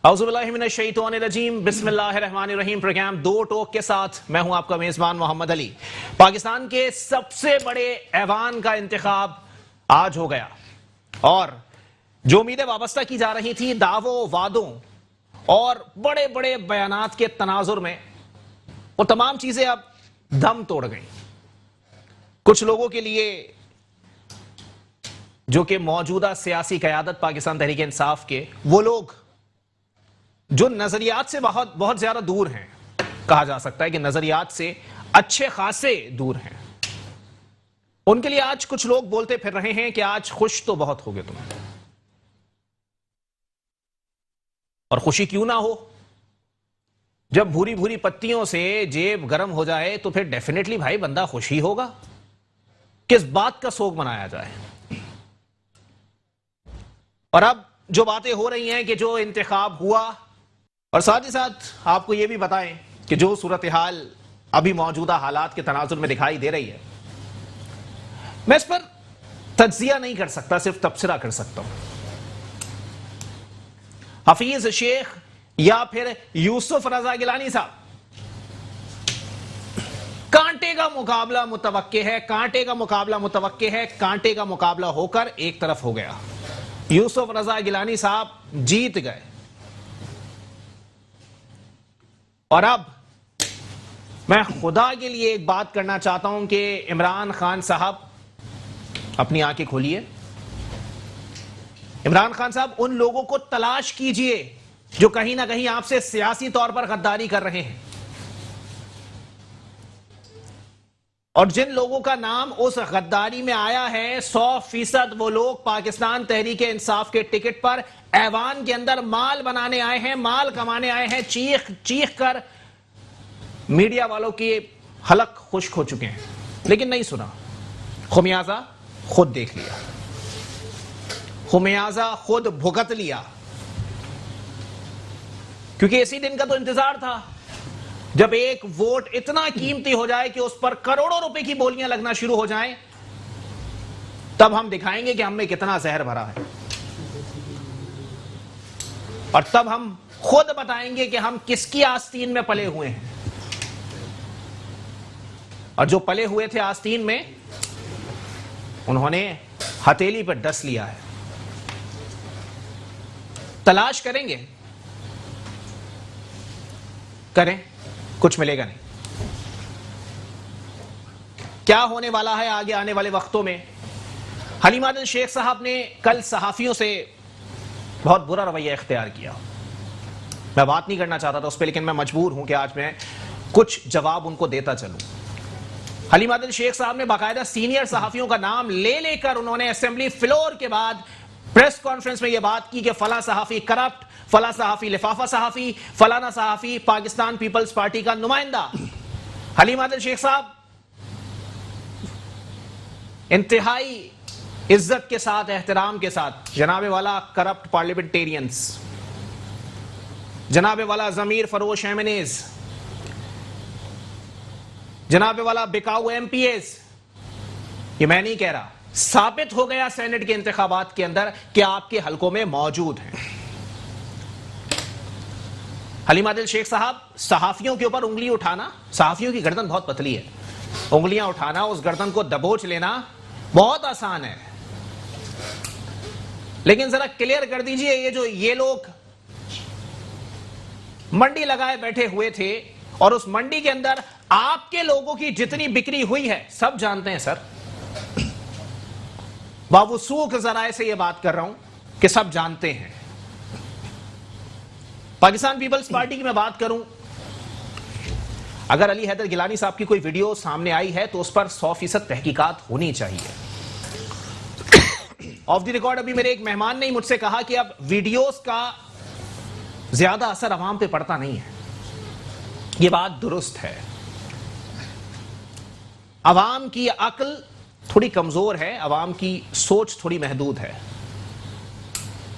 اعوذ باللہ من الشیطان الرجیم بسم اللہ الرحمن الرحیم۔ پروگرام دو ٹوک کے ساتھ میں ہوں آپ کا میزبان محمد علی۔ پاکستان کے سب سے بڑے ایوان کا انتخاب آج ہو گیا اور جو امیدیں وابستہ کی جا رہی تھی دعووں وعدوں اور بڑے بڑے بیانات کے تناظر میں، وہ تمام چیزیں اب دم توڑ گئیں۔ کچھ لوگوں کے لیے جو کہ موجودہ سیاسی قیادت پاکستان تحریک انصاف کے وہ لوگ جو نظریات سے بہت زیادہ دور ہیں، کہا جا سکتا ہے کہ نظریات سے اچھے خاصے دور ہیں، ان کے لیے آج کچھ لوگ بولتے پھر رہے ہیں کہ آج خوش تو بہت ہوگے تم، اور خوشی کیوں نہ ہو؟ جب بھوری بھوری پتیوں سے جیب گرم ہو جائے تو پھر ڈیفینیٹلی بھائی بندہ خوش ہی ہوگا۔ کس بات کا سوگ منایا جائے؟ اور اب جو باتیں ہو رہی ہیں کہ جو انتخاب ہوا، اور ساتھ ہی ساتھ آپ کو یہ بھی بتائیں کہ جو صورتحال ابھی موجودہ حالات کے تناظر میں دکھائی دے رہی ہے، میں اس پر تجزیہ نہیں کر سکتا، صرف تبصرہ کر سکتا ہوں۔ حفیظ شیخ یا پھر یوسف رضا گیلانی صاحب، کانٹے کا مقابلہ متوقع ہے، کانٹے کا مقابلہ متوقع ہے، کانٹے کا مقابلہ ہو کر ایک طرف ہو گیا۔ یوسف رضا گیلانی صاحب جیت گئے، اور اب میں خدا کے لیے ایک بات کرنا چاہتا ہوں کہ عمران خان صاحب اپنی آنکھیں کھولیے۔ عمران خان صاحب ان لوگوں کو تلاش کیجئے جو کہیں نہ کہیں آپ سے سیاسی طور پر غداری کر رہے ہیں، اور جن لوگوں کا نام اس غداری میں آیا ہے 100% وہ لوگ پاکستان تحریک انصاف کے ٹکٹ پر ایوان کے اندر مال بنانے آئے ہیں، مال کمانے آئے ہیں، چیخ چیخ کر میڈیا والوں کی حلق خشک ہو چکے ہیں، لیکن نہیں سنا۔ خمیازہ خود دیکھ لیا، خمیازہ خود بھگت لیا، کیونکہ اسی دن کا تو انتظار تھا جب ایک ووٹ اتنا قیمتی ہو جائے کہ اس پر کروڑوں روپے کی بولیاں لگنا شروع ہو جائیں، تب ہم دکھائیں گے کہ ہم میں کتنا زہر بھرا ہے، اور تب ہم خود بتائیں گے کہ ہم کس کی آستین میں پلے ہوئے ہیں۔ اور جو پلے ہوئے تھے آستین میں، انہوں نے ہتھیلی پر ڈس لیا ہے۔ تلاش کریں گے، کریں، کچھ ملے گا نہیں۔ کیا ہونے والا ہے آگے آنے والے وقتوں میں؟ حلیم عادل شیخ صاحب نے کل صحافیوں سے بہت برا رویہ اختیار کیا۔ میں بات نہیں کرنا چاہتا تھا اس پہ، لیکن میں مجبور ہوں کہ آج میں کچھ جواب ان کو دیتا چلوں۔ حلیم عادل شیخ صاحب نے باقاعدہ سینئر صحافیوں کا نام لے لے کر انہوں نے اسمبلی فلور کے بعد پریس کانفرنس میں یہ بات کی کہ فلاں صحافی کرپٹ، فلاں صحافی لفافہ صحافی، فلانا صحافی پاکستان پیپلز پارٹی کا نمائندہ۔ حلیم عادل شیخ صاحب انتہائی عزت کے ساتھ، احترام کے ساتھ، جناب والا کرپٹ پارلیمنٹیرینز، جناب والا ضمیر فروش ایمنیز، جناب والا بکاؤ ایم پی ایز، یہ میں نہیں کہہ رہا، ثابت ہو گیا سینٹ کے انتخابات کے اندر کہ آپ کے حلقوں میں موجود ہیں۔ حلیم عادل شیخ صاحب صحافیوں کے اوپر انگلی اٹھانا، صحافیوں کی گردن بہت پتلی ہے، انگلیاں اٹھانا، اس گردن کو دبوچ لینا بہت آسان ہے، لیکن ذرا کلیئر کر دیجئے یہ لوگ منڈی لگائے بیٹھے ہوئے تھے، اور اس منڈی کے اندر آپ کے لوگوں کی جتنی بکری ہوئی ہے سب جانتے ہیں سر، باوثوق ذرائع سے یہ بات کر رہا ہوں کہ سب جانتے ہیں۔ پاکستان پیپلز پارٹی کی میں بات کروں، اگر علی حیدر گیلانی صاحب کی کوئی ویڈیو سامنے آئی ہے تو اس پر 100% تحقیقات ہونی چاہیے۔ آف دی ریکارڈ ابھی میرے ایک مہمان نے مجھ سے کہا کہ اب ویڈیوز کا زیادہ اثر عوام پہ پڑتا نہیں ہے۔ یہ بات درست ہے، عوام کی عقل تھوڑی کمزور ہے، عوام کی سوچ تھوڑی محدود ہے۔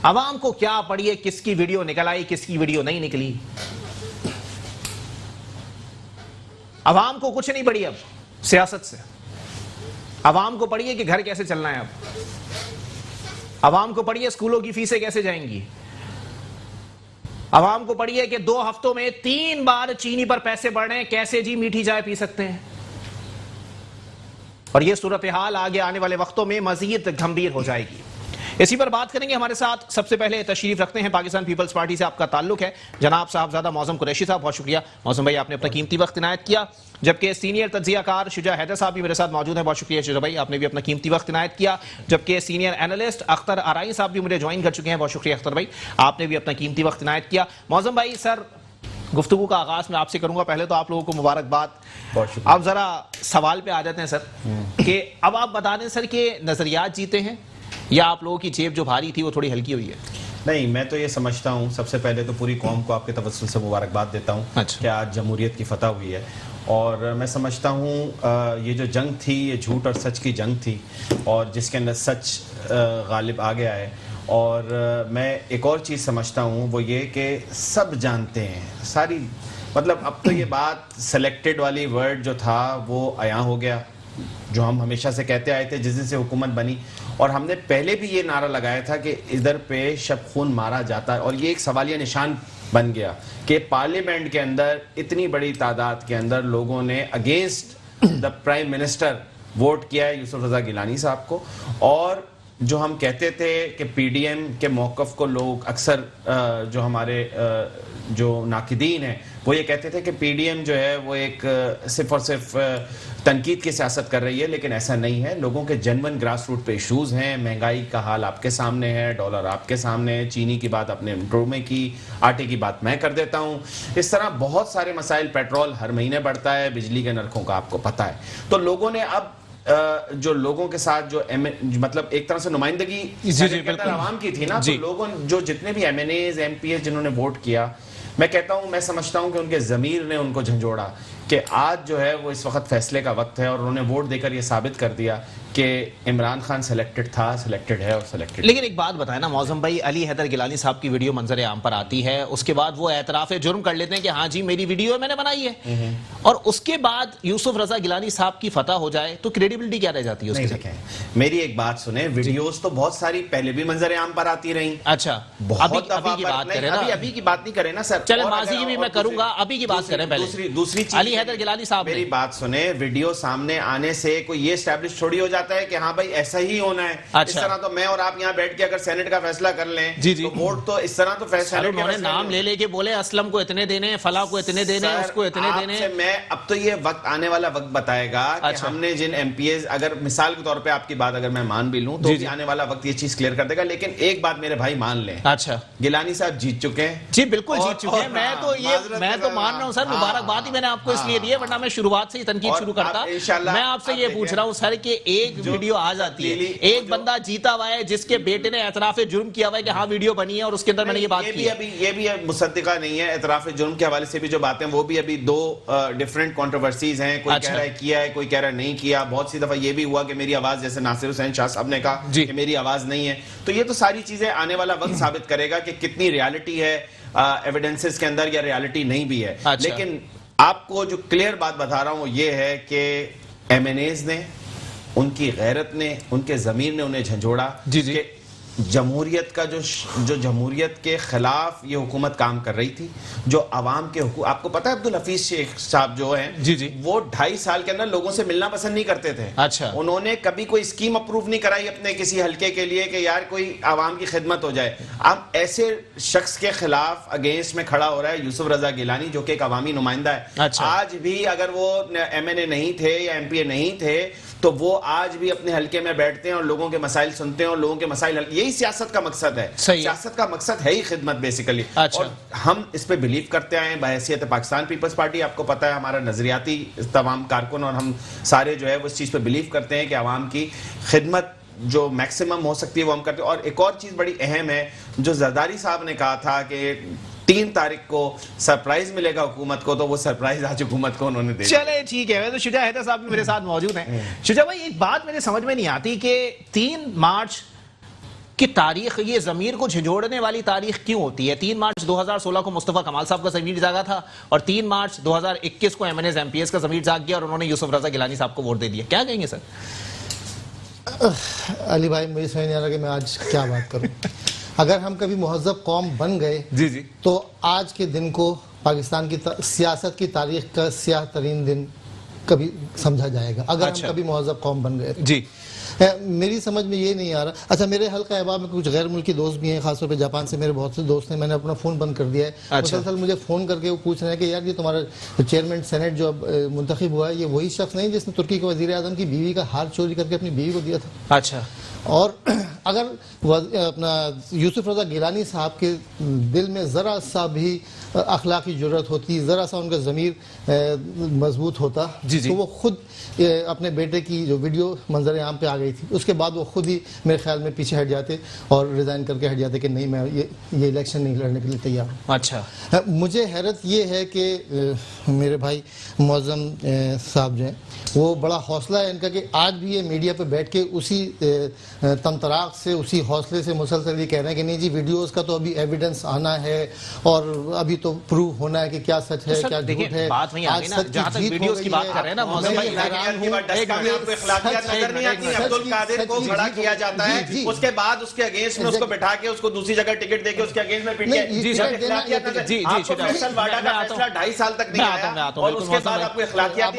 عوام کو کیا پڑھیے کس کی ویڈیو نکل آئی، کس کی ویڈیو نہیں نکلی، عوام کو کچھ نہیں پڑھی اب سیاست سے، عوام کو پڑھیے کہ گھر کیسے چلنا ہے، اب عوام کو پڑھیے اسکولوں کی فیسیں کیسے جائیں گی، عوام کو پڑی ہے کہ 2 ہفتوں میں 3 بار چینی پر پیسے بڑھ رہے ہیں، کیسے جی میٹھی چائے پی سکتے ہیں؟ اور یہ صورتحال آگے آنے والے وقتوں میں مزید گھمبیر ہو جائے گی. اسی پر بات کریں گے. ہمارے ساتھ سب سے پہلے تشریف رکھتے ہیں پاکستان پیپلز پارٹی سے آپ کا تعلق ہے جناب صاحبزادہ معظم قریشی صاحب. بہت شکریہ معظم بھائی، آپ نے اپنا قیمتی وقت عنایت کیا. جبکہ سینئر تجزیہ کار شجاع حیدر صاحب بھی میرے ساتھ موجود ہیں. بہت شکریہ شجاع بھائی، آپ نے بھی اپنا قیمتی وقت عنایت کیا. جبکہ سینئر اینالسٹ اختر آرائی صاحب بھی مجھے جوائن کر چکے ہیں. بہت شکریہ اختر بھائی، آپ نے بھی اپنا قیمتی وقت عنایت کیا. معظم بھائی سر، گفتگو کا آغاز میں آپ سے کروں گا. پہلے تو آپ لوگوں کو مبارکباد. آپ ذرا سوال پہ آ جاتے ہیں سر کہ اب آپ بتا دیں سر کہ نظریات جیتے ہیں یا آپ لوگوں کی جیب جو بھاری تھی وہ تھوڑی ہلکی ہوئی ہے؟ نہیں، میں تو یہ سمجھتا ہوں سب سے پہلے تو پوری قوم کو آپ کے توسل سے مبارکباد دیتا ہوں کہ آج جمہوریت کی فتح ہوئی ہے. اور میں سمجھتا ہوں یہ جو جنگ تھی یہ جھوٹ اور سچ کی جنگ تھی، اور جس کے اندر سچ غالب آ گیا ہے. اور میں ایک اور چیز سمجھتا ہوں وہ یہ کہ سب جانتے ہیں ساری، مطلب اب تو یہ بات سلیکٹڈ والی ورڈ جو تھا وہ عیاں ہو گیا، جو ہم ہمیشہ سے کہتے آئے تھے جس دن سے حکومت بنی. اور ہم نے پہلے بھی یہ نعرہ لگایا تھا کہ ادھر پہ شب خون مارا جاتا ہے، اور یہ ایک سوالیہ نشان بن گیا کہ پارلیمنٹ کے اندر اتنی بڑی تعداد کے اندر لوگوں نے against the prime minister vote کیا ہے یوسف رضا گیلانی صاحب کو. اور جو ہم کہتے تھے کہ پی ڈی ایم کے موقف کو لوگ اکثر جو ہمارے جو ناقدین ہیں وہ یہ کہتے تھے کہ پی ڈی ایم جو ہے وہ ایک صرف اور صرف تنقید کی سیاست کر رہی ہے، لیکن ایسا نہیں ہے. لوگوں کے جنون گراس روٹ پہ ایشوز ہیں. مہنگائی کا حال آپ کے سامنے ہے، ڈالر آپ کے سامنے ہے، چینی کی بات اپنے انٹرو میں کی، آٹے کی بات میں کر دیتا ہوں. اس طرح بہت سارے مسائل، پیٹرول ہر مہینے بڑھتا ہے، بجلی کے نرخوں کا آپ کو پتہ ہے. تو لوگوں نے اب جو لوگوں کے ساتھ جو مطلب ایک طرح سے نمائندگی عوام کی تھی نا، تو لوگوں جو جتنے بھی M N As M P As جنہوں نے ووٹ کیا، میں کہتا ہوں، میں سمجھتا ہوں کہ ان کے ضمیر نے ان کو جھنجھوڑا کہ آج جو ہے وہ اس وقت فیصلے کا وقت ہے. اور انہوں نے ووٹ دے کر یہ ثابت کر دیا کہ عمران خان سلیکٹڈ تھا، سلیکٹڈ ہے اور سلیکٹڈ. لیکن ایک بات بتائیں نا معظم بھائی، علی حیدر گیلانی صاحب کی ویڈیو منظر عام پر آتی ہے، اس کے بعد وہ اعتراف جرم کر لیتے ہیں کہ ہاں جی میری ویڈیو ہے، میں نے بنائی ہے. اور اس کے بعد یوسف رضا گیلانی صاحب کی فتح ہو جائے تو کریڈیبلٹی کیا رہ جاتی ہے اس کے ساتھ؟ میری ایک بات سنیں، ویڈیوز تو بہت ساری پہلے بھی منظر عام پر آتی رہی. اچھا، ابھی کی بات کریں نا، ابھی کی بات نہیں کریں نا سر. چلے ماضی کی بھی میں کروں گا، ابھی کی بات کریں پہلے. دوسری چیز، علی حیدر گیلانی صاحب میری بات سنیں، ویڈیو سامنے آنے سے کوئی یہ اسٹیبلش تھوڑی ہو جاتا ہے کہ ہاں بھائی ایسا ہی ہونا ہے. اس طرح تو میں اور آپ یہاں بیٹھ کے اگر سینٹ کا فیصلہ کر لیں تو ووٹ تو اس طرح تو فیصلہ نام لے لے کے بولے اسلم کو اتنے دینے، فلاں کو اتنے دینے، اس کو اتنے دینے. میں اب تو یہ وقت آنے والا وقت بتائے گا کہ ہم نے جن ایم پی ایز، اگر مثال کے طور پہ آپ کی بات اگر میں مان بھی لوں تو آنے والا وقت یہ چیز کلیئر کر دے گا. لیکن ایک بات میرے بھائی مان لیں، اچھا گیلانی صاحب جیت چکے ہیں. جی بالکل جیت چکے ہیں. میں تو مان رہا ہوں سر، مبارکباد ہی میں نے آپ کو اس لیے دی ہے، ورنہ میں شروعات سے ہی تنقید شروع کرتا. میں آپ سے یہ پوچھ رہا ہوں سر کہ ایک ویڈیو آ جاتی ہے، ایک بندہ جیتا ہوا ہے جس کے بیٹے نے اعتراف جرم کیا ہوا ہے کہ ہاں ویڈیو بنی ہے اور اس کے اندر میں نے یہ بات کی. یہ بھی مصدقہ نہیں ہے. اعتراف جرم کے حوالے سے بھی جو باتیں وہ بھی ابھی 2 ڈیفرنٹ کنٹروورسیز ہیں. کوئی کہہ رہا ہے کیا ہے، کوئی کہہ رہا ہے نہیں کیا. بہت سی دفعہ یہ بھی ہوا کہ میری آواز، جیسے ناصر حسین شاہ صاحب نے کہا کہ میری آواز نہیں ہے. تو یہ تو ساری چیزیں آنے والا وقت ثابت کرے گا کہ کتنی ریالٹی ہے ایویڈنسز کے اندر یا ریالٹی نہیں بھی ہے. لیکن آپ کو جو کلیئر بات بتا رہا ہوں وہ یہ ہے کہ ایم این ایز نے، ان کی غیرت نے، ان کے ضمیر نے انہیں جھنجھوڑا کہ جمہوریت کا جو جمہوریت کے خلاف یہ حکومت کام کر رہی تھی، جو عوام کے حقوق. آپ کو پتہ ہے عبدالحفیظ شیخ صاحب جو ہیں وہ 2.5 سال کے اندر لوگوں سے ملنا پسند نہیں کرتے تھے. اچھا، انہوں نے کبھی کوئی اسکیم اپروو نہیں کرائی اپنے کسی حلقے کے لیے کہ یار کوئی عوام کی خدمت ہو جائے. اب ایسے شخص کے خلاف اگینسٹ میں کھڑا ہو رہا ہے یوسف رضا گیلانی جو کہ ایک عوامی نمائندہ ہے. آج بھی اگر وہ ایم این اے نہیں تھے یا ایم پی اے نہیں تھے تو وہ آج بھی اپنے حلقے میں بیٹھتے ہیں اور لوگوں کے مسائل سنتے ہیں اور لوگوں کے مسائل یہی سیاست کا مقصد ہے. سیاست کا مقصد ہے ہی خدمت بیسیکلی. اور ہم اس پہ بلیو کرتے آئے بحیثیت پاکستان پیپلز پارٹی. آپ کو پتہ ہے ہمارا نظریاتی تمام کارکن اور ہم سارے جو ہے وہ اس چیز پہ بلیو کرتے ہیں کہ عوام کی خدمت جو میکسیمم ہو سکتی ہے وہ ہم کرتے ہیں. اور ایک اور چیز بڑی اہم ہے جو زرداری صاحب نے کہا تھا کہ 3 تاریخ کو سرپرائز ملے گا حکومت کو، تو وہ سرپرائز آج حکومت کو انہوں نے دے دیا. چلے ٹھیک ہے. تو شجاع حیدر صاحب بھی میرے ساتھ موجود ہیں. شجاع بھائی ایک بات میرے سمجھ میں نہیں آتی کہ 3 مارچ کی تاریخ یہ ضمیر کو جھنجھوڑنے والی تاریخ کیوں ہوتی ہے؟ 3 مارچ 2016 کو مصطفیٰ کمال صاحب کا ضمیر جاگا تھا اور 3 مارچ 2021 کو M N As M P S کا ضمیر جاگ گیا اور انہوں نے یوسف رضا گیلانی صاحب کو ووٹ دے دیا. کیا کہیں گے سر؟ علی بھائی مجھے سمجھ نہیں آ رہا کہ میں آج کیا بات کروں. اگر ہم کبھی مہذب قوم بن گئے جی تو آج کے دن کو پاکستان کی سیاست کی تاریخ کا سیاہ ترین دن کبھی سمجھا جائے گا، اگر ہم کبھی مہذب قوم بن گئے جی۔ میری سمجھ میں یہ نہیں آ رہا. اچھا میرے حلقہ احباب میں کچھ غیر ملکی دوست بھی ہیں، خاص طور پہ جاپان سے میرے بہت سے دوست ہیں. میں نے اپنا فون بند کر دیا ہے. مسلسل مجھے فون کر کے وہ پوچھ رہے ہیں کہ یار یہ تمہارا چیئرمین سینٹ جو اب منتخب ہوا ہے یہ وہی شخص نہیں جس نے ترکی کے وزیر اعظم کی بیوی کا ہار چوری کر کے اپنی بیوی کو دیا تھا؟ اچھا. اور اگر اپنا یوسف رضا گیلانی صاحب کے دل میں ذرا سا بھی اخلاقی جرأت ہوتی، ذرا سا ان کا ضمیر مضبوط ہوتا تو وہ خود اپنے بیٹے کی جو ویڈیو منظر عام پہ آ گئی تھی اس کے بعد وہ خود ہی میرے خیال میں پیچھے ہٹ جاتے اور ریزائن کر کے ہٹ جاتے کہ نہیں میں یہ الیکشن نہیں لڑنے کے لیے تیار ہوں. اچھا. مجھے حیرت یہ ہے کہ میرے بھائی معظم صاحب جو ہیں وہ بڑا حوصلہ ہے ان کا کہ آج بھی یہ میڈیا پہ بیٹھ کے اسی تمطراق سے اسی حوصلے سے مسلسل یہ کہہ رہے ہیں کہ نہیں جی ویڈیوز کا تو ابھی ایویڈنس آنا ہے اور ابھی تو پروو ہونا ہے کہ کیا سچ ہے کیا جھوٹ ہے. بات وہیں آگئی نا جہاں تک ویڈیوز کی بات کر رہے ہیں نا معظم بھائی. عبدالقادر کو کھڑا کیا جاتا ہے اس کے بعد اس کے اگینسٹ میں اس کو بٹھا کے اس کو دوسری جگہ ٹکٹ دے کے اس کے اگینسٹ میں پیٹ کے آپ کو فیصل واڈا کا فیصلہ 2.5 سال تک نہیں آیا اور اس کے بعد آپ کو اخلاقیات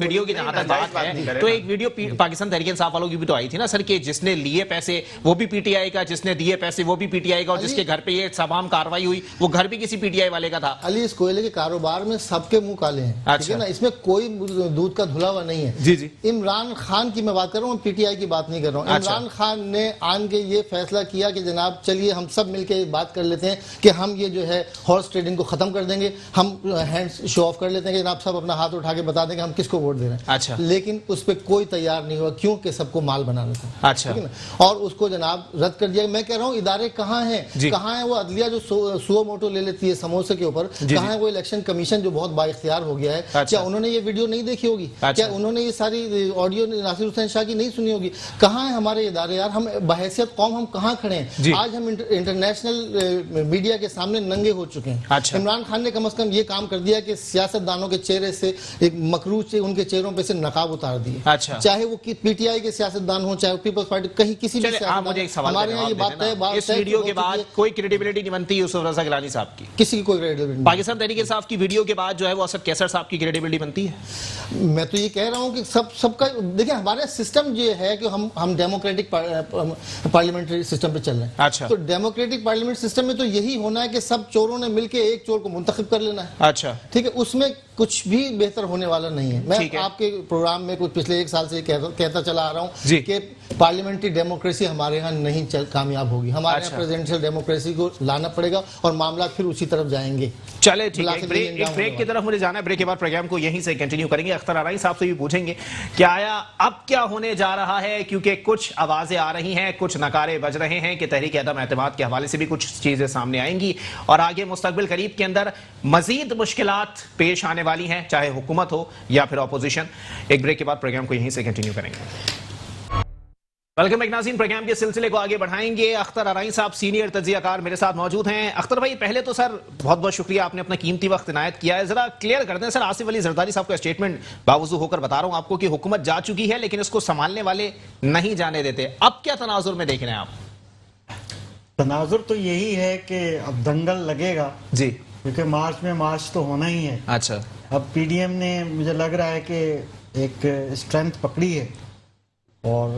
ویڈیو کی جہاں تک بات ہے تو ایک ویڈیو پاکستان تحریک انصاف والوں کی بھی تو آئی تھی نا سر کہ جس نے لیے پیسے وہ بھی پی ٹی آئی کا، جس نے دیے پیسے وہ بھی پی ٹی آئی کا، اور جس کے گھر پہ یہ تمام کاروائی ہوئی وہ گھر بھی کسی پی ٹی آئی والے کا تھا. علی اس کوئلے کے کاروبار میں سب کے منہ کالے ہیں، ٹھیک ہے نا، اس میں کوئی دودھ کا دھلا ہوا نہیں ہے. جی جی. عمران خان کی میں بات کر رہا ہوں، پی ٹی آئی کی بات نہیں کر رہا ہوں. عمران خان نے آن کے یہ فیصلہ کیا کہ جناب چلیے ہم سب مل کے بات کر لیتے ہیں کہ ہم یہ جو ہے ہارس ٹریڈنگ کو ختم کر دیں گے، ہم ہینڈ شو آف کر لیتے ہیں کہ جناب سب اپنا ہاتھ اٹھا کے بتا دیں کہ ہم کس کو ووٹ دے رہے ہیں. اچھا. لیکن اس پہ کوئی تیار نہیں ہوا کیونکہ سب کو مال بنانا تھا. اچھا. اور اس کو جناب رد کر دیا. میں کہہ رہا ہوں ادارے کہاں ہیں، کہاں ہے وہ عدلیہ جو سو موٹو لے لیتی ہے سموسے کے اوپر، کہاں ہے وہ الیکشن کمیشن جو بہت با اختیار ہو گیا ہے؟ کیا انہوں نے یہ ویڈیو نہیں دیکھی ہوگی؟ کیا انہوں نے یہ ساری آڈیو ناصر حسین شاہ کی نہیں سنی ہوگی؟ کہاں ہیں ہمارے ادارے یار؟ ہم بحیثیت قوم ہم کہاں کھڑے ہیں؟ آج ہم انٹرنیشنل میڈیا کے سامنے ننگے ہو چکے ہیں. عمران خان نے کم از کم یہ کام کر دیا کہ سیاست دانوں کے چہرے سے ایک مکروہ سے ان کے چہروں پہ سے نقاب اتار دیے، چاہے وہ پی ٹی آئی کے سیاست دان ہوں چاہے پیپلز پارٹی کہیں کسی بھی ہمارے یہاں یہ بات ہے. اس ویڈیو کے بعد کوئی کریڈیبلٹی نہیں بنتی یوسف رضا گیلانی صاحب کی، کسی کی کوئی کریڈیبلٹی. پاکستان تحریک انصاف کی ویڈیو کے بعد جو ہے وہ اسد کیسر صاحب کی کریڈیبلٹی بنتی ہے. میں تو یہ کہہ رہا ہوں کہ سب کا دیکھیں ہمارا سسٹم یہ ہے کہ ہم ڈیموکریٹک پارلیمنٹری سسٹم پہ چل رہے ہیں. اچھا. تو ڈیموکریٹک پارلیمنٹ سسٹم میں تو یہی ہونا ہے کہ سب چوروں نے مل کے ایک چور کو منتخب کر لینا ہے. اچھا ٹھیک ہے، اس میں کچھ بھی بہتر ہونے والا نہیں ہے. میں آپ کے پروگرام میں کچھ پچھلے 1 سال سے کہتا چلا آ رہا ہوں کہ پارلیمنٹری ڈیموکریسی ہمارے ہاں نہیں کامیاب ہوگی. ہمارے یہاں پریزیڈنشل ڈیموکریسی کو لانا پڑے گا اور معاملات پھر اسی طرف جائیں گے. چلے ٹھیک ہے، ایک بریک کی طرف مجھے جانا ہے. بریک کے بعد پروگرام کو یہیں سے کنٹینیو کریں گے. اختر آرائی صاحب سے بھی پوچھیں گے کہ آیا اب کیا ہونے جا رہا ہے، کیونکہ کچھ آوازیں آ رہی ہیں، کچھ نعرے بج رہے ہیں کہ تحریک عدم اعتماد کے حوالے سے بھی کچھ چیزیں سامنے آئیں گی اور آگے مستقبل قریب کے اندر مزید مشکلات پیش آنے والی ہیں، چاہے حکومت ہو یا پھر اپوزیشن. ایک بریک کے بعد پروگرام کو یہیں سے کنٹینیو کریں گے. ویلکم ایک ناظرین، پروگرام کے سلسلے کو آگے بڑھائیں گے. اختر آرائی صاحب سینئر تجزیہ کار میرے ساتھ موجود ہیں. اختر بھائی پہلے تو سر بہت بہت شکریہ، آپ نے اپنا قیمتی وقت عنایت کیا ہے. ذرا کلیئر کر دیں سر، آصف علی زرداری صاحب کا اسٹیٹمنٹ باوضو ہو کر بتا رہا ہوں آپ کو کہ حکومت جا چکی ہے لیکن اس کو سنبھالنے والے نہیں جانے دیتے. اب کیا تناظر میں دیکھ رہے ہیں آپ؟ تناظر تو یہی ہے کہ اب دنگل لگے گا جی، کیونکہ مارچ میں مارچ تو ہونا ہی ہے. اچھا. اب پی ڈی ایم نے مجھے لگ رہا ہے کہ ایک اسٹرینتھ پکڑی ہے اور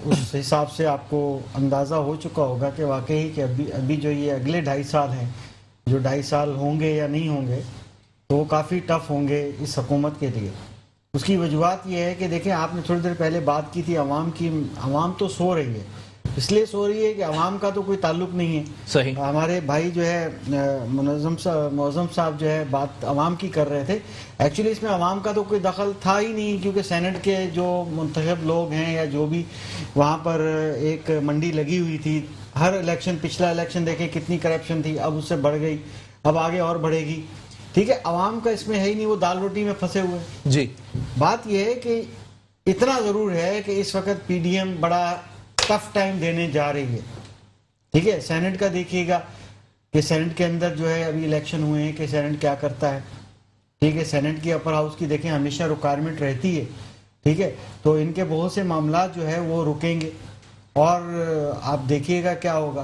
اس حساب سے آپ کو اندازہ ہو چکا ہوگا کہ واقعی کہ ابھی جو یہ اگلے 2.5 سال ہیں، جو 2.5 سال ہوں گے یا نہیں ہوں گے تو وہ کافی ٹف ہوں گے اس حکومت کے لیے. اس کی وجوہات یہ ہے کہ دیکھیں آپ نے تھوڑی دیر پہلے بات کی تھی عوام کی. عوام تو سو رہی ہے، اس لیے سو رہی ہے کہ عوام کا تو کوئی تعلق نہیں ہے. صحیح. ہمارے بھائی جو ہے معظم صاحب جو ہے بات عوام کی کر رہے تھے. ایکچولی اس میں عوام کا تو کوئی دخل تھا ہی نہیں، کیونکہ سینٹ کے جو منتخب لوگ ہیں یا جو بھی وہاں پر ایک منڈی لگی ہوئی تھی. ہر الیکشن، پچھلا الیکشن دیکھیں کتنی کرپشن تھی، اب اس سے بڑھ گئی، اب آگے اور بڑھے گی. ٹھیک ہے، عوام کا اس میں ہے ہی نہیں، وہ دال روٹی میں پھنسے ہوئے. جی. بات یہ ہے کہ اتنا ضرور ہے کہ اس وقت پی ڈی ایم بڑا ٹف ٹائم دینے جا رہی ہے. ٹھیک ہے، سینٹ کا دیکھیے گا کہ سینٹ کے اندر جو ہے ابھی الیکشن ہوئے ہیں کہ سینٹ کیا کرتا ہے. ٹھیک ہے، سینٹ کی اپر ہاؤس کی دیکھیں ہمیشہ ریکوائرمنٹ رہتی ہے. ٹھیک ہے، تو ان کے بہت سے معاملات جو ہے وہ رکیں گے. اور آپ دیکھیے گا کیا ہوگا.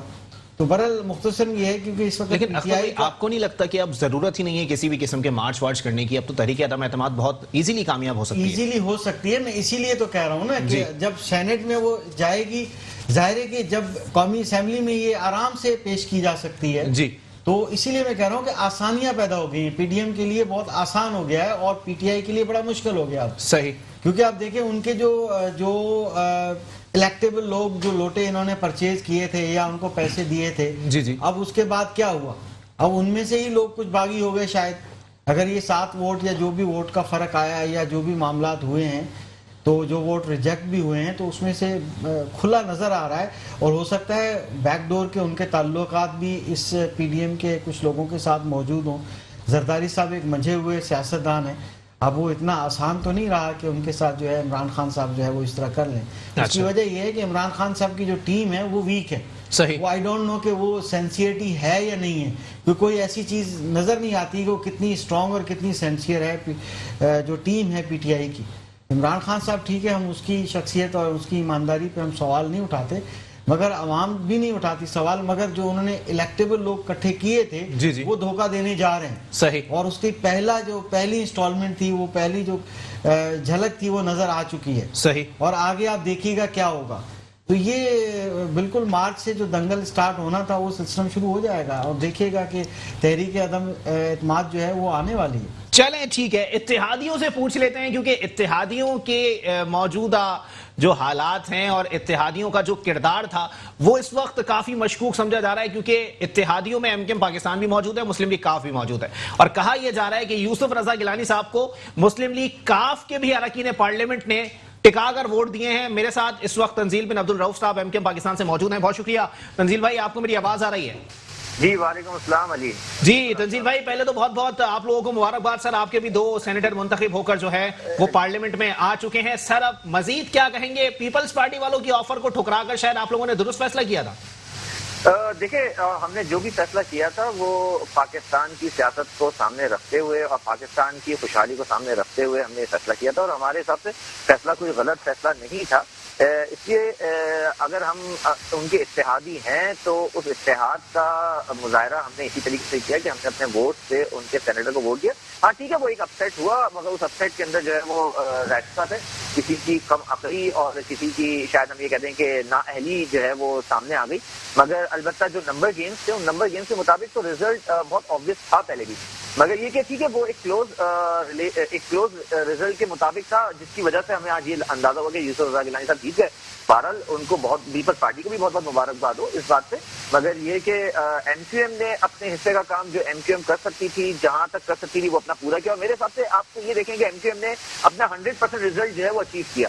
تو برحال مختصر یہ ہے کیونکہ اس وقت لیکن آپ کو نہیں لگتا کہ اب ضرورت ہی نہیں ہے کسی بھی قسم کے مارچ وارچ کرنے کی؟ اب تو تحریک عدم اعتماد بہت ایزیلی کامیاب ہو سکتی ہے. ایزیلی ہو سکتی ہے. میں اسی لیے تو کہہ رہا ہوں نا کہ جب سینٹ میں وہ جائے گی، ظاہر ہے کہ جب قومی اسمبلی میں یہ آرام سے پیش کی جا سکتی ہے، تو اسی لیے میں کہہ رہا ہوں کہ آسانیاں پیدا ہو گئی ہیں. پی ڈی ایم کے لیے بہت آسان ہو گیا ہے اور پی ٹی آئی کے لیے بڑا مشکل ہو گیا. صحیح. کیونکہ آپ دیکھیں ان کے جو الیکٹیبل لوگ جو لوٹے انہوں نے پرچیز کیے تھے یا ان کو پیسے دیے تھے، اب اس کے بعد کیا ہوا؟ اب ان میں سے ہی لوگ کچھ باغی ہو گئے شاید. اگر یہ 7 ووٹ یا جو بھی ووٹ کا فرق آیا یا جو بھی معاملات ہوئے ہیں، تو جو ووٹ ریجیکٹ بھی ہوئے ہیں، تو اس میں سے کھلا نظر آ رہا ہے. اور ہو سکتا ہے بیک ڈور کے ان کے تعلقات بھی اس پی ڈی ایم کے کچھ لوگوں کے ساتھ موجود ہوں. زرداری صاحب ایک منجھے ہوئے سیاستدان ہیں. اب وہ اتنا آسان تو نہیں رہا کہ ان کے ساتھ جو ہے عمران خان صاحب جو ہے وہ اس طرح کر لیں. اس کی وجہ یہ ہے کہ عمران خان صاحب کی جو ٹیم ہے وہ ویک ہے. وہ آئی ڈونٹ نو کہ وہ سینسیئرٹی ہے یا نہیں ہے، کیونکہ کوئی ایسی چیز نظر نہیں آتی کہ وہ کتنی اسٹرانگ اور کتنی سینسیئر ہے جو ٹیم ہے پی ٹی آئی کی. عمران خان صاحب ٹھیک ہے، ہم اس کی شخصیت اور اس کی ایمانداری پہ ہم سوال نہیں اٹھاتے، مگر عوام بھی نہیں اٹھاتی سوال. مگر جو انہوں نے الیکٹیبل لوگ اکٹھے کیے تھے وہ دھوکہ دینے جا رہے ہیں. صحیح. اور اس کی پہلی انسٹالمنٹ تھی، وہ پہلی جو جھلک تھی وہ نظر آ چکی ہے. صحیح. اور آگے آپ دیکھیے گا کیا ہوگا. تو یہ بالکل مارچ سے جو دنگل سٹارٹ ہونا تھا وہ سلسلہ شروع ہو جائے گا. اور دیکھیے گا کہ تحریک عدم اعتماد جو ہے وہ آنے والی ہے. چلیں ٹھیک ہے، اتحادیوں سے پوچھ لیتے ہیں، کیونکہ اتحادیوں کے موجودہ جو حالات ہیں اور اتحادیوں کا جو کردار تھا وہ اس وقت کافی مشکوک سمجھا جا رہا ہے، کیونکہ اتحادیوں میں ایم کیو ایم پاکستان بھی موجود ہے، مسلم لیگ کاف بھی موجود ہے. اور کہا یہ جا رہا ہے کہ یوسف رضا گیلانی صاحب کو مسلم لیگ کاف کے بھی اراکین پارلیمنٹ نے ٹکا کر ووٹ دیے ہیں. میرے ساتھ اس وقت تنزیل بن عبد الرؤف صاحب ایم کیو ایم پاکستان سے موجود ہیں. بہت شکریہ تنزیل بھائی. آپ کو میری آواز آ رہی ہے؟ جی وعلیکم السلام علی. جی تنزیل بھائی، پہلے تو بہت بہت آپ لوگوں کو مبارکباد سر. آپ کے بھی 2 سینیٹر منتخب ہو کر جو ہے وہ پارلیمنٹ میں آ چکے ہیں. سر اب مزید کیا کہیں گے؟ پیپلز پارٹی والوں کی آفر کو ٹھکرا کر شاید آپ لوگوں نے درست فیصلہ کیا تھا. دیکھیں، ہم نے جو بھی فیصلہ کیا تھا وہ پاکستان کی سیاست کو سامنے رکھتے ہوئے اور پاکستان کی خوشحالی کو سامنے رکھتے ہوئے ہم نے فیصلہ کیا تھا، اور ہمارے حساب سے فیصلہ کوئی غلط فیصلہ نہیں تھا. اس لیے اگر ہم ان کے اتحادی ہیں تو اس اتحاد کا مظاہرہ ہم نے اسی طریقے سے کیا کہ ہم نے اپنے ووٹ سے ان کے سینیٹر کو ووٹ دیا. ہاں ٹھیک ہے، وہ ایک اپسیٹ ہوا، مگر اس اپسیٹ کے اندر جو ہے وہ ریکسات ہے، کسی کی کم عقلی اور کسی کی شاید ہم یہ کہتے ہیں کہ نااہلی جو ہے وہ سامنے آ گئی. مگر البتہ جو نمبر گیمز تھے ان نمبر گیمز کے مطابق تو رزلٹ بہت آبویس تھا پہلے بھی. مگر یہ کہ ٹھیک ہے وہ ایک کلوز رزلٹ کے مطابق تھا، جس کی وجہ سے ہمیں آج یہ اندازہ ہوا کہ یوسف رضا گیلانی صاحب جیت گئے. بہرحال ان کو بہت پیپلز پارٹی کو بھی بہت بہت مبارکباد ہو اس بات پہ. مگر یہ کہ ایم کیو ایم نے اپنے حصے کا کام جو ایم کیو ایم کر سکتی تھی، جہاں تک کر سکتی تھی وہ اپنا پورا کیا. اور میرے حساب سے آپ کو یہ دیکھیں کہ ایم کیو ایم نے اپنا 100% رزلٹ جو ہے وہ اچیو کیا.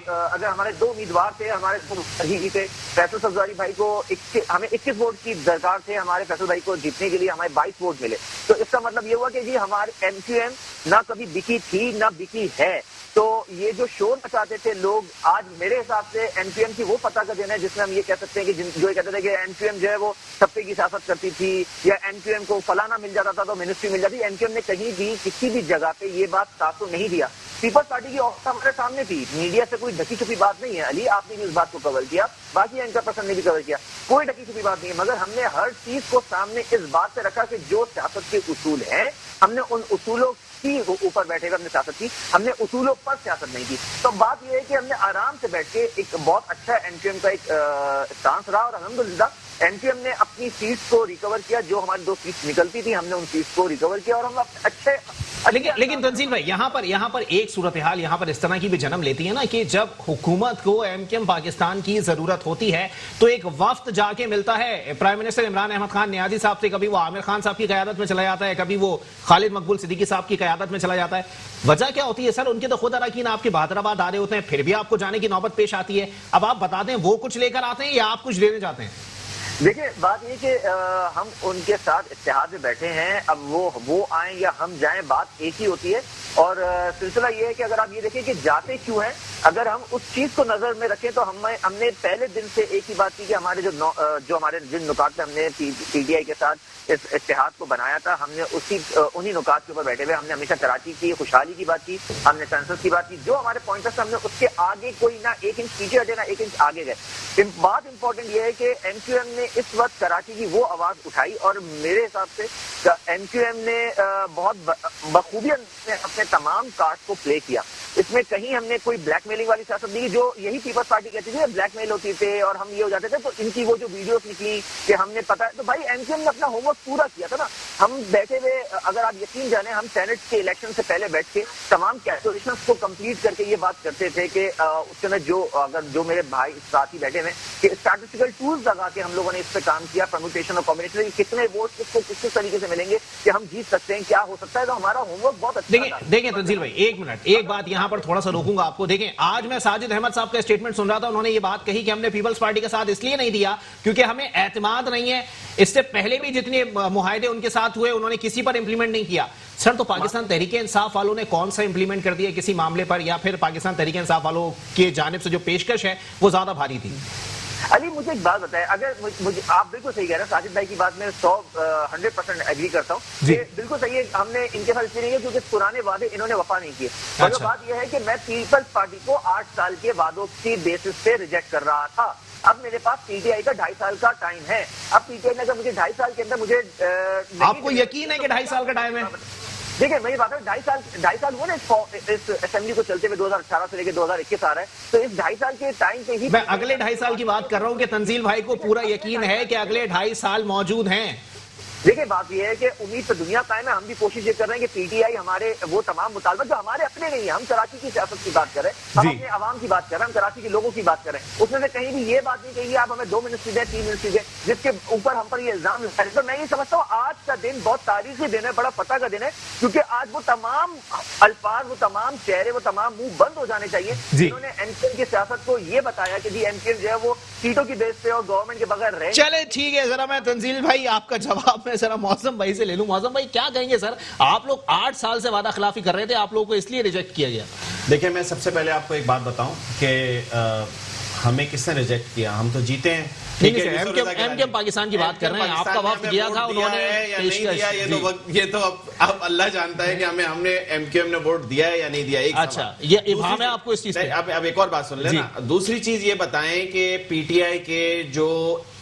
اگر ہمارے 2 امیدوار تھے، ہمارے تھی تھے فیصل سبزواری بھائی کو ہمیں 21 ووٹ کی درکار تھے، ہمارے فیصل بھائی کو جیتنے کے لیے ہمیں 22 ووٹ ملے. تو اس کا مطلب یہ ہوا کہ جی ہمارے ایم کیو ایم نہ کبھی بکی تھی نہ بکی ہے. تو یہ جو شور مچاتے تھے لوگ، آج میرے حساب سے ایم کیو ایم کی وہ فتح کا دن ہے جس میں ہم یہ کہہ سکتے ہیں کہ جو یہ کہتے تھے کہ ایم کیو ایم جو ہے وہ سبے کی سیاست کرتی تھی یا ایم کیو ایم کو فلانا مل جاتا تھا تو منسٹری مل جاتی. ایم کیو ایم نے کہیں بھی کسی بھی جگہ پہ یہ بات تاثر نہیں دیا. پیپلز پارٹی کی آفر ہمارے سامنے تھی، میڈیا سے کوئی ڈھکی چھپی بات نہیں ہے. علی آپ نے بھی اس بات کو کور کیا، باقی اینکر پرسن نے بھی کور کیا، کوئی ڈھکی چھپی بات نہیں ہے. مگر ہم نے ہر چیز کو سامنے اس بات سے رکھا کہ جو سیاست کے اصول ہیں ہم نے ان اصولوں کی اوپر بیٹھے ہوئے ہم نے سیاست کی، ہم نے اصولوں پر سیاست نہیں کی. تو بات یہ ہے کہ ہم نے آرام سے بیٹھ کے ایک بہت اچھا ایم کیو ایم کا ایک اسٹانس رہا، اور الحمدللہ ایم کیو ایم نے اپنی سیٹس کو ریکور کیا. جو ہماری 2 سیٹس نکلتی تھی ہم نے ان سیٹس کو ریکور کیا، اور ہم اچھے. لیکن تنزیل بھائی یہاں پر ایک صورتحال یہاں پر اس طرح کی بھی جنم لیتی ہے نا کہ جب حکومت کو ایم کیو ایم پاکستان کی ضرورت ہوتی ہے تو ایک وفد جا کے ملتا ہے. پرائم منسٹر عمران احمد خان نیازی صاحب سے کبھی وہ عامر خان صاحب کی قیادت میں چلا جاتا ہے، کبھی وہ خالد مقبول صدیقی صاحب کی قیادت میں چلا جاتا ہے. وجہ کیا ہوتی ہے سر؟ ان کے تو خود اراکین آپ کے بہادر آباد آ رہے ہوتے ہیں، پھر بھی آپ کو جانے کی نوبت پیش آتی ہے. اب آپ بتا دیں وہ کچھ لے کر آتے ہیں یا آپ کچھ لینے جاتے ہیں؟ دیکھیں بات یہ کہ ہم ان کے ساتھ اتحاد میں بیٹھے ہیں، اب وہ آئیں یا ہم جائیں بات ایک ہی ہوتی ہے اور سلسلہ یہ ہے کہ اگر آپ یہ دیکھیں کہ جاتے کیوں ہیں، اگر ہم اس چیز کو نظر میں رکھیں تو ہم نے پہلے دن سے ایک ہی بات کی کہ ہمارے جو ہمارے جن نکات پہ ہم نے پی ٹی آئی کے ساتھ اس اتحاد کو بنایا تھا، ہم نے انہی نکات کے اوپر بیٹھے ہوئے ہم نے ہمیشہ کراچی کی خوشحالی کی بات کی، ہم نے سینسس کی بات کی، جو ہمارے پوائنٹرز ہم نے اس کے آگے کوئی نہ ایک انچ پیچھے ہٹے نہ ایک انچ آگے گئے۔ بات امپورٹنٹ یہ ہے کہ ایم کیو ایم نے اس وقت کراچی کی وہ آواز اٹھائی اور میرے حساب سے ایم کیو ایم نے بہت بخوبی اپنے تمام کارڈ کو پلے کیا۔ اس میں کہیں ہم نے کوئی بلیک میلنگ والی سیاست نہیں کی، جو یہی پیپلز پارٹی کہتی تھی بلیک میل ہوتی تھے اور ہم یہ ہو جاتے تھے، تو ان کی وہ جو ویڈیوز نکلی کہ ہم نے پتا، تو بھائی ایم کیو ایم نے اپنا ہوم ورک پورا کیا تھا نا۔ ہم بیٹھے ہوئے، اگر آپ یقین جانیں، ہم سینٹ کے الیکشن سے پہلے بیٹھ کے تمام کیلکولیشنز کو کمپلیٹ کر کے یہ بات کرتے تھے کہ اس میں جو میرے بھائی ساتھی بیٹھے ہوئے کہ اسٹیٹسٹیکل ٹولز لگا کے ہم لوگوں نے اس پہ کام کیا، پرموٹیشن اور کمبینیشن، کتنے ووٹ کس کو کس طریقے سے ملیں گے کہ ہم جیت سکتے ہیں، کیا ہو سکتا ہے، تو ہمارا ہوم ورک بہت اچھا تھا۔ دیکھیں تنزیل بھائی، ایک منٹ، ایک بات یہاں پر تھوڑا سا روکوں گا آپ کو۔ دیکھیں آج میں ساجد احمد صاحب کا اسٹیٹمنٹ سن رہا تھا، انہوں نے یہ بات کہی کہ ہم نے پیپلز پارٹی کا ساتھ اس لیے نہیں دیا کیونکہ ہمیں اعتماد نہیں ہے، اس سے پہلے بھی جتنے معاہدے ان کے ساتھ ہوئے انہوں نے کسی پر امپلیمنٹ نہیں کیا۔ سر تو پاکستان تحریک انصاف والوں نے کون سا امپلیمنٹ کر دیا کسی معاملے پر، یا پھر پاکستان تحریک انصاف والوں کی جانب سے جو پیشکش ہے وہ زیادہ بھاری تھی؟ علی مجھے ایک بات بتائیں، اگر آپ بالکل صحیح کہہ رہے ہیں، ساجد بھائی کی بات میں 100% ایگری کرتا ہوں کہ بالکل صحیح ہے، ہم نے ان کے ساتھ اس لیے نہیں کیا کیونکہ پرانے وعدے انہوں نے وفا نہیں کیے، مگر بات یہ ہے کہ میں پیپلز پارٹی کو 8 سال کے وعدوں کی بیسس پہ ریجیکٹ کر رہا تھا۔ اب میرے پاس پی ٹی آئی کا 2.5 سال کا ٹائم ہے، اب پی ٹی آئی نے اگر مجھے 2.5 سال کے اندر مجھے آپ کو یقین ہے کہ 2.5 سال کا ٹائم ہے؟ دیکھیں میری بات ہے، 2.5 سال ہوا نا اس اسمبلی کو چلتے ہوئے 2018 سے لے کے 2021 آ رہا ہے، تو اس 2.5 سال کے ٹائم پہ ہی میں اگلے 2.5 سال کی بات کر رہا ہوں کہ تنزیل بھائی کو پورا یقین ہے کہ اگلے 2.5 سال موجود ہیں۔ دیکھیں بات یہ ہے کہ امید تو دنیا قائم ہے، ہم بھی کوشش یہ کر رہے ہیں کہ پی ٹی آئی ہمارے وہ تمام مطالبات جو ہمارے اپنے نہیں ہیں، ہم کراچی کی سیاست کی بات کر رہے ہیں، ہم اپنے عوام کی بات کر رہے ہیں، ہم کراچی کے لوگوں کی بات کر رہے ہیں، اس میں سے کہیں بھی یہ بات نہیں کہی آپ ہمیں 2 منسٹری دیں 3 منسٹری دیں جس کے اوپر ہم پر یہ الزام لگا ہے۔ تو میں یہ سمجھتا ہوں آج کا دن بہت تاریخی دن ہے، بڑا فتح کا دن ہے، کیونکہ آج وہ تمام الفاظ، وہ تمام چہرے، وہ تمام منہ بند ہو جانے چاہیے جنہوں نے ایم کیو ایم کی سیاست کو یہ بتایا کہ ایم کیو ایم جو ہے وہ سیٹوں کی بیس پہ اور گورنمنٹ کے بغیر رہے۔ چلے ٹھیک ہے، ذرا میں تنزیل بھائی آپ کا جواب میں ذرا معظم بھائی سے لے لوں۔ معظم بھائی کیا کہیں گے سر، آپ لوگ 8 سال سے وعدہ خلافی کر رہے تھے، آپ لوگوں کو اس لیے ریجیکٹ کیا گیا؟ دیکھیں میں سب سے پہلے آپ کو ایک بات بتاؤں کہ ہمیں کس نے ریجیکٹ کیا، ہم تو جیتے ہیں۔ ایم کیو ایم پاکستان کی بات کر رہے ہیں، آپ کا وقت گیا تھا، انہوں نے یہ تو اب اللہ جانتا ہے کہ ہم نے ایم کیو ایم نے ووٹ دیا ہے یا نہیں دیا۔ اچھا یہ ابہام ہے آپ کو اس چیز پہ؟ اب ایک اور بات سن لیں نا۔ دوسری چیز یہ بتائیں کہ پی ٹی آئی کے جو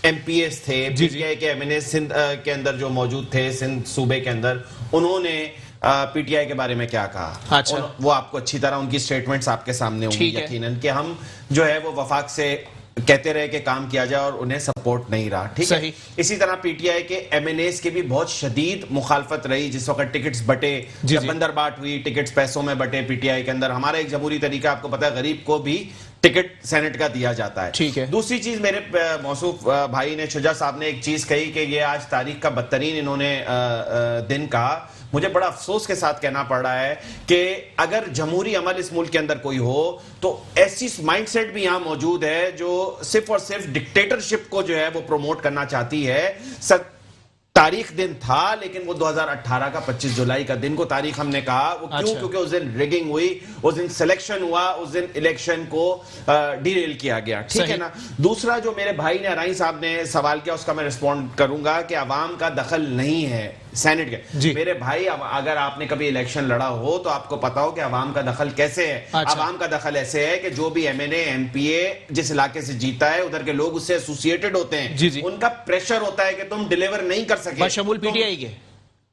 ایم پی ایس تھے، پی ٹی آئی کے ایم این اے سندھ کے اندر جو موجود تھے، سندھ صوبے کے اندر، انہوں نے پی ٹی آئی کے بارے میں کیا کہا؟ وہ آپ کو اچھی طرح ان کی سٹیٹمنٹس آپ کے سامنے ہوں گی یقیناً، کہ ہم جو ہے وہ وفاق سے کہتے رہے کہ کام کیا جائے اور انہیں سپورٹ نہیں رہا، ٹھیک ہے۔ اسی طرح پی ٹی آئی کے ایم این ایز کے بھی بہت شدید مخالفت رہی، جس وقت ٹکٹس بٹے، جب بندر بانٹ ہوئی، ٹکٹس پیسوں میں بٹے پی ٹی آئی کے اندر۔ ہمارا ایک جمہوری طریقہ آپ کو پتا ہے، غریب کو بھی ٹکٹ سینٹ کا دیا جاتا ہے۔ دوسری چیز میرے موصوف بھائی نے، شجاع صاحب نے ایک چیز کہی کہ یہ آج تاریخ کا بدترین انہوں نے دن کہا۔ مجھے بڑا افسوس کے ساتھ کہنا پڑ رہا ہے کہ اگر جمہوری عمل اس ملک کے اندر کوئی ہو تو ایسی مائنڈ سیٹ بھی یہاں موجود ہے جو صرف اور صرف ڈکٹیٹرشپ کو جو ہے وہ پروموٹ کرنا چاہتی ہے۔ تاریخ دن تھا لیکن وہ 2018 کا 25 جولائی کا دن کو تاریخ ہم نے کہا، وہ کیوں؟ کیونکہ اس دن ریگنگ ہوئی، اس دن سلیکشن ہوا، اس دن الیکشن کو ڈیریل کیا گیا، ٹھیک ہے نا۔ دوسرا جو میرے بھائی نے ارائی صاحب نے سوال کیا، اس کا میں رسپونڈ کروں گا کہ عوام کا دخل نہیں ہے سینٹ کے۔ میرے بھائی اگر آپ نے کبھی الیکشن لڑا ہو تو آپ کو پتا ہو کہ عوام کا دخل کیسے ہے۔ عوام کا دخل ایسے ہے کہ جو بھی M N A M P A جس علاقے سے جیتا ہے، ادھر کے لوگ اس سے ایسوسیٹڈ ہوتے ہیں، ان کا پریشر ہوتا ہے کہ تم ڈیلیور نہیں کر سکے، بشمول پی ٹی آئی کے۔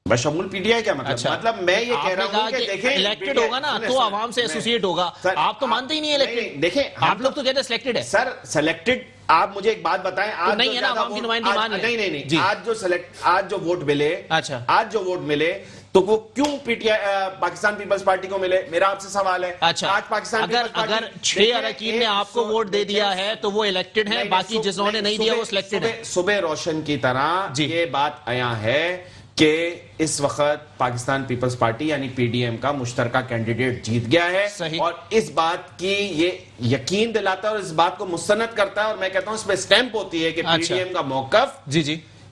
بشمول پی ٹی آئی کیا مطلب میں یہ کہہ رہا ہوں کہ دیکھیں الیکٹڈ ہوگا نا تو عوام سے ایسوسیٹ ہوگا، آپ تو مانتے ہی نہیں الیکٹڈ، دیکھیں آپ لوگ تو کہتے ہیں سلیکٹڈ ہے۔ سر سلیکٹڈ، آپ مجھے ایک بات بتائیں، آج نہیں ہے نا عوام کی نمائندگی مان لیں، نہیں آج جو ووٹ ملے، آج جو ووٹ ملے تو وہ کیوں پی ٹی آئی پاکستان پیپلز پارٹی کو ملے؟ میرا آپ سے سوال ہے۔ آج پاکستان اگر 6 اراکین نے آپ کو ووٹ دے دیا ہے تو وہ الیکٹڈ ہیں، باقی جنہوں نے نہیں دیا وہ سلیکٹڈ ہے۔ صبح روشن کی طرح یہ بات آیا ہے کہ اس وقت پاکستان پیپلز پارٹی یعنی پی ڈی ایم کا مشترکہ کینڈیڈیٹ جیت گیا ہے، اور اس بات کی یہ یقین دلاتا ہے اور اس بات کو مستند کرتا ہے، اور میں کہتا ہوں اس پہ سٹیمپ ہوتی ہے کہ پی ڈی ایم کا موقف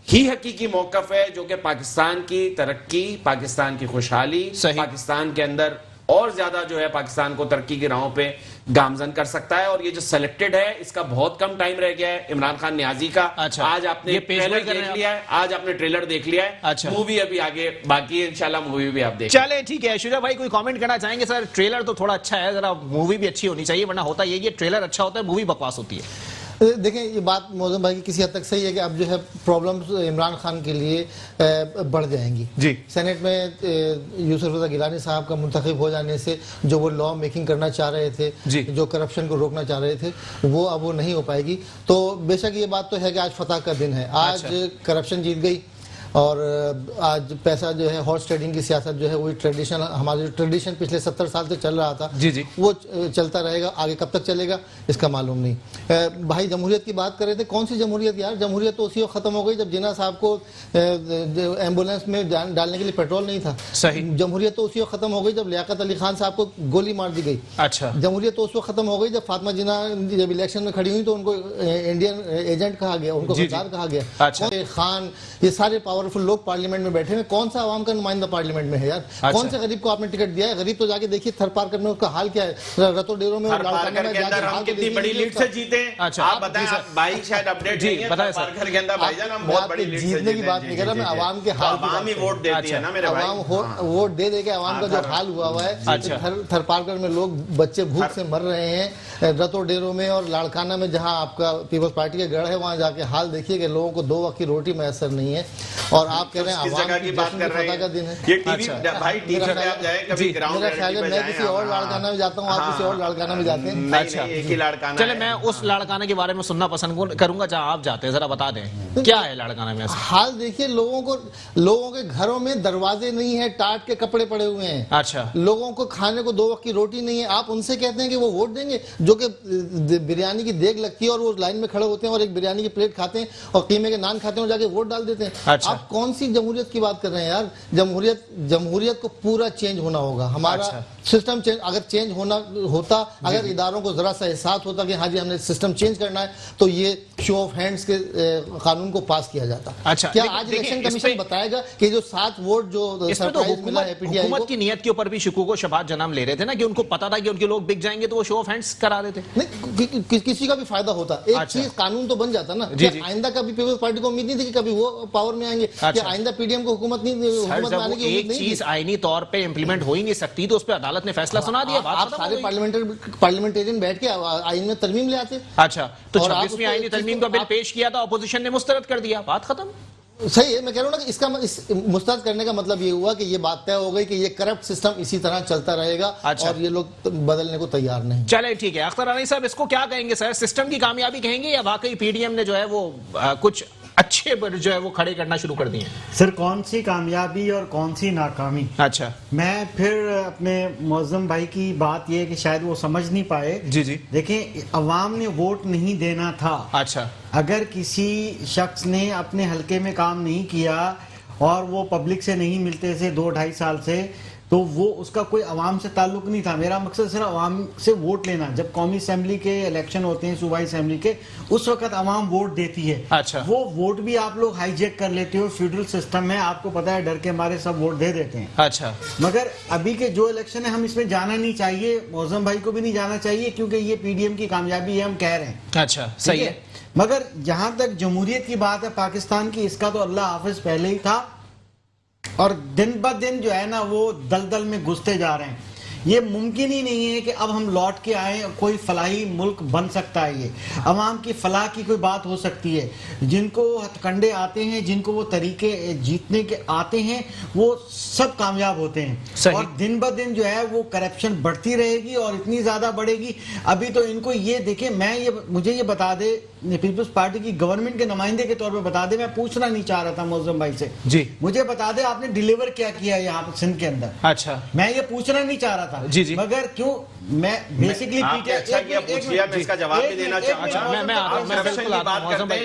ہی حقیقی موقف ہے جو کہ پاکستان کی ترقی، پاکستان کی خوشحالی، پاکستان کے اندر اور زیادہ جو ہے پاکستان کو ترقی کی راہوں پہ گامزن کر سکتا ہے. اور یہ جو سلیکٹڈ ہے اس کا بہت کم ٹائم رہ گیا ہے عمران خان نیازی کا. آج آپ نے ٹریلر دیکھ لیا ہے, آج آپ نے ٹریلر دیکھ لیا ہے, مووی ابھی آگے باقی ہے, انشاءاللہ مووی بھی آپ دیکھیں. چلے ٹھیک ہے. شجاع بھائی کوئی کامنٹ کرنا چاہیں گے؟ سر ٹریلر تو تھوڑا اچھا ہے, ذرا مووی بھی اچھی ہونی چاہیے, ورنہ ہوتا یہ ٹریلر اچھا ہوتا ہے مووی بکواس ہوتی ہے. دیکھیں یہ بات موزم بھائی کی کسی حد تک صحیح ہے کہ اب جو ہے پرابلمز عمران خان کے لیے بڑھ جائیں گی. جی سینٹ میں یوسف رضا گیلانی صاحب کا منتخب ہو جانے سے جو وہ لا میکنگ کرنا چاہ رہے تھے, جو کرپشن کو روکنا چاہ رہے تھے, وہ اب وہ نہیں ہو پائے گی. تو بے شک یہ بات تو ہے کہ آج فتح کا دن ہے, آج کرپشن جیت گئی اور آج پیسہ جو ہے ہارس ٹریڈنگ کی سیاست جو ہے وہی ٹریڈیشن, ہمارا جو ٹریڈیشن پچھلے 70 سال سے چل رہا تھا وہ چلتا رہے گا. آگے کب تک چلے گا اس کا معلوم نہیں. بھائی جمہوریت کی بات کر رہے تھے, کون سی جمہوریت یار؟ جمہوریت تو اسی وقت ختم ہو گئی جب جناح صاحب کو ایمبولینس میں ڈالنے کے لیے پیٹرول نہیں تھا. جمہوریت تو اسی وقت ختم ہو گئی جب لیاقت علی خان صاحب کو گولی مار دی گئی. جمہوریت تو اس وقت ختم ہو گئی جب فاطمہ جناح جب الیکشن میں کھڑی ہوئی تو ان کو انڈین ایجنٹ کہا گیا, ان کو غدار کہا گیا. خان یہ سارے پاورفل لوگ پارلیمنٹ میں بیٹھے ہیں, کون سا عوام کا نمائندہ پارلیمنٹ میں ہے یار؟ کون سے غریب کو آپ نے ٹکٹ دیا ہے؟ غریب تو جا کے دیکھیے تھر پارکر میں اس کا حال کیا ہے, رتو ڈیروں میں ہم کتنی بڑی لیڈ سے جیتے ہیں. آپ بتائیں, بھائی شاید اپڈیٹ نہیں ہے, پارکر کے اندر بھائی جان ہم بہت بڑی لیڈ سے جیتنے کی بات نہیں کر رہا میں, عوام کے حال کی بات. عوام ہی ووٹ دیتی ہے نا میرے بھائی, عوام ووٹ دے دے کے عوام کا جو حال ہوا ہوا ہے. تھر پارکر میں لوگ بچے بھوک سے مر رہے ہیں, رتو ڈیروں میں اور لاڑکانہ میں جہاں آپ کا پیپلز پارٹی کا گڑھ ہے وہاں جا کے حال دیکھیے کہ لوگوں کو 2 وقت کی روٹی میسر نہیں ہے. اور آپ کہہ رہے ہیں عوام کی بات کر رہے ہیں, یہ ٹی وی بھائی ٹی وی پہ آپ جائیں کبھی گراؤنڈ میرا خیال ہے میں کسی اور لاڑکانہ میں جاتا ہوں, آپ کسی اور لاڑکانہ میں جاتے ہیں. نہیں ایک ہی لاڑکانہ. چلے میں اس لاڑکانہ کے بارے میں سننا پسند کروں گا جہاں آپ جاتے ہیں, ذرا بتا دیں کیا ہے لاڑکانہ میں. حال دیکھیے, لوگوں کے گھروں میں دروازے نہیں ہیں, ٹاٹ کے کپڑے پڑے ہوئے ہیں. لوگوں کو کھانے کو 2 وقت کی روٹی نہیں ہے. آپ ان سے کہتے ہیں کہ وہ ووٹ دیں گے جو کہ بریانی کی دیگ لگتی ہے اور وہ لائن میں کھڑے ہوتے ہیں اور ایک بریانی کی پلیٹ کھاتے ہیں اور قیمے کے نان کھاتے ہیں اور جا کے ووٹ ڈال دیتے ہیں. آپ کون سی جمہوریت کی بات کر رہے ہیں یار؟ جمہوریت کو پورا چینج ہونا ہوگا. ہمارا سسٹم اگر چینج ہوتا, اگر اداروں کو ذرا سا احساس ہوتا کہ ہاں جی ہم نے سسٹم چینج کرنا ہے, تو یہ شو آف ہینڈز کے قانون کو پاس کیا جاتا. کیا آج الیکشن کمیشن بتائے گا کہ جو 7 ووٹ جو سرپرائز ملا ہے پی ٹی آئی کو, حکومت کی نیت کے اوپر بھی شکوک و شبہات جناب لے رہے تھے نا کہ ان کو پتا تھا کہ ان کے لوگ بک جائیں گے تو وہ شو آف ہینڈز کرا دیتے. نہیں, کسی کا بھی فائدہ ہوتا, ایک چیز قانون تو بن جاتا نا. آئندہ کبھی پیپلز پارٹی کو امید نہیں تھی کہ کبھی وہ پاور میں آئیں گے, کہ آئندہ پی ڈی ایم کو حکومت میں آنے کی امید نہیں. ایک چیز آئینی طور پہ امپلیمنٹ ہو ہی نہیں سکتی تو اس پہ عدالت نے فیصلہ سنا دیا. آپ سارے پارلیمنٹرین بیٹھ کے آئین میں ترمیم لے آتے. اچھا, تو 26ویں آئینی ترمیم کا بل پیش کیا تھا, اپوزیشن نے مسترد کر دیا, بات ختم. صحیح ہے, میں کہہ رہا ہوں نا کہ اس کا مسترد کرنے کا مطلب یہ ہوا کہ یہ بات طے ہو گئی کہ یہ کرپٹ سسٹم اسی طرح چلتا رہے گا اور یہ لوگ بدلنے کو تیار نہیں. چلے ٹھیک ہے. اختر علی صاحب اس کو کیا کہیں گے سر, سسٹم کی کامیابی کہیں گے یا واقعی پی ڈی ایم نے جو ہے وہ کچھ اچھے جو ہے وہ کھڑے کرنا شروع کر دیے ہیں؟ سر کون سی کامیابی اور کون سی ناکامی. اچھا, میں پھر اپنے معظم بھائی کی بات یہ کہ شاید وہ سمجھ نہیں پائے. دیکھیں, عوام نے ووٹ نہیں دینا تھا. اچھا, اگر کسی شخص نے اپنے حلقے میں کام نہیں کیا اور وہ پبلک سے نہیں ملتے تھے 2-2.5 سال سے, تو وہ اس کا کوئی عوام سے تعلق نہیں تھا. میرا مقصد صرف عوام سے ووٹ لینا. جب قومی اسمبلی کے الیکشن ہوتے ہیں, صوبائی اسمبلی کے, اس وقت عوام ووٹ دیتی ہے. وہ ووٹ بھی آپ لوگ ہائی جیک کر لیتے ہو, فیڈرل سسٹم ہے, آپ کو پتا ہے, ڈر کے مارے سب ووٹ دے دیتے ہیں. اچھا, مگر ابھی کے جو الیکشن ہے ہم اس میں جانا نہیں چاہیے, معظم بھائی کو بھی نہیں جانا چاہیے, کیونکہ یہ پی ڈی ایم کی کامیابی ہے, ہم کہہ رہے ہیں. اچھا, صحیح ہے. مگر جہاں تک جمہوریت کی بات ہے پاکستان کی, اس کا تو اللہ حافظ پہلے ہی تھا اور دن بہ دن جو ہے نا وہ دلدل میں گھستے جا رہے ہیں. یہ ممکن ہی نہیں ہے کہ اب ہم لوٹ کے آئیں, کوئی فلاحی ملک بن سکتا ہے. یہ عوام کی فلاح کی کوئی بات ہو سکتی ہے. جن کو ہتھ کنڈے آتے ہیں, جن کو وہ طریقے جیتنے کے آتے ہیں, وہ سب کامیاب ہوتے ہیں. اور دن بہ دن جو ہے وہ کرپشن بڑھتی رہے گی اور اتنی زیادہ بڑھے گی. ابھی تو ان کو یہ دیکھیں, مجھے یہ بتا دے, پیپلز پارٹی کی گورنمنٹ کے نمائندے کے طور پہ بتا دے, میں پوچھنا نہیں چاہ رہا تھا معظم بھائی سے, مجھے بتا دے آپ نے ڈیلیور کیا کیا یہاں پر سندھ کے اندر. اچھا, میں یہ پوچھنا نہیں چاہ رہا تھا, مگر کیوں میں بیسیکلی جواب بھی دینا چاہتا ہوں.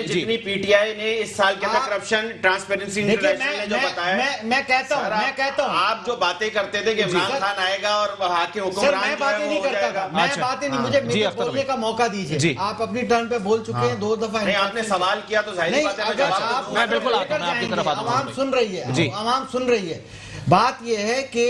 جتنی پی ٹی آئی نے اس سال کے اندر کرپشن ٹرانسپیرنسی انٹرنیشنل نے جو بتایا, میں کہتا ہوں آپ جو باتیں کرتے تھے کہ عمران خان آئے گا اور وہاں کے حکمران میں باتیں نہیں کرتا تھا, میں باتیں نہیں, مجھے بولنے کا موقع دیجیے. آپ اپنی ٹرن پہ بول چکے ہیں 2 دفعہ. نہیں, آپ نے سوال کیا تو ظاہر بات ہے میں بالکل آتا ہوں, آپ کی طرف آتا ہوں. عوام سن رہی ہے, عوام سن رہی ہے. بات یہ ہے کہ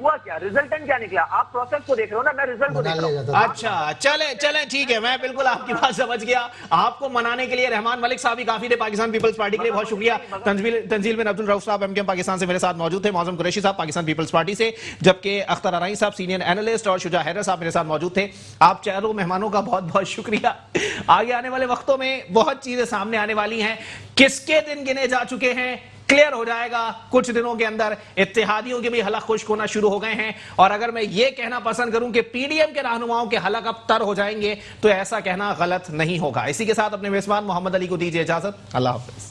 ہوا کیا، ریزلٹنٹ کیا نکلا؟ آپ پروسیس کو دیکھ رہے ہو نا، میں ریزلٹ کو دیکھ رہا ہوں. اچھا چلیں ٹھیک ہے، میں بالکل آپ کی بات سمجھ گیا. آپ کو منانے کے لیے رحمان ملک صاحب ہی کافی تھے پاکستان پیپلز پارٹی کے لیے، بہت شکریہ. تنزیل بن عبد الرؤف صاحب MKM پاکستان سے میرے ساتھ موجود تھے، معظم قریشی صاحب پاکستان پیپلز پارٹی سے، جبکہ اختر ارائیں صاحب سینئر اینالسٹ اور شجاع حیدر صاحب میرے ساتھ موجود تھے. آپ چاروں مہمانوں کا بہت بہت شکریہ. آگے آنے والے وقتوں میں بہت چیزیں سامنے آنے والی ہیں. کس کے دن گنے جا چکے ہیں، کلیئر ہو جائے گا کچھ دنوں کے اندر. اتحادیوں کے بھی حلق خشک ہونا شروع ہو گئے ہیں، اور اگر میں یہ کہنا پسند کروں کہ PDM کے رہنماؤں کے حلق اب تر ہو جائیں گے تو ایسا کہنا غلط نہیں ہوگا. اسی کے ساتھ اپنے میزبان محمد علی کو دیجیے اجازت. اللہ حافظ.